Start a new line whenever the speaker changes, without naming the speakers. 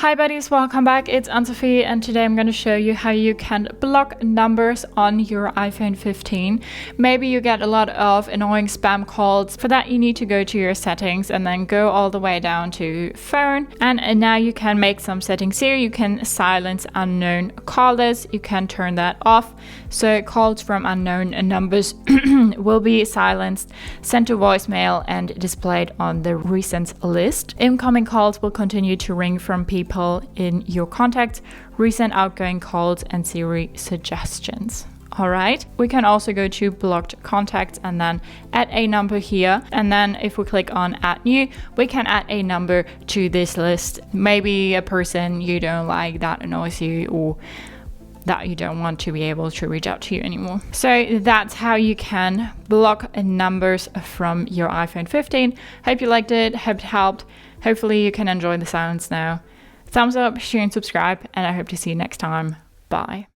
Hi buddies, welcome back. It's Anne-Sophie and today I'm going to show you how you can block numbers on your iPhone 15. Maybe you get a lot of annoying spam calls. For that you need to go to your settings and then go all the way down to phone. And now you can make some settings here. You can silence unknown callers. You can turn that off. So calls from unknown numbers will be silenced, sent to voicemail and displayed on the recent list. Incoming calls will continue to ring from people in your contacts, recent outgoing calls and Siri suggestions. Alright, we can also go to blocked contacts and then add a number here. And then if we click on add new, we can add a number to this list. Maybe a person you don't like that annoys you or that you don't want to be able to reach out to you anymore. So that's how you can block numbers from your iPhone 15. Hope you liked it, hope it helped. Hopefully you can enjoy the sounds now. Thumbs up, share and subscribe, and I hope to see you next time. Bye.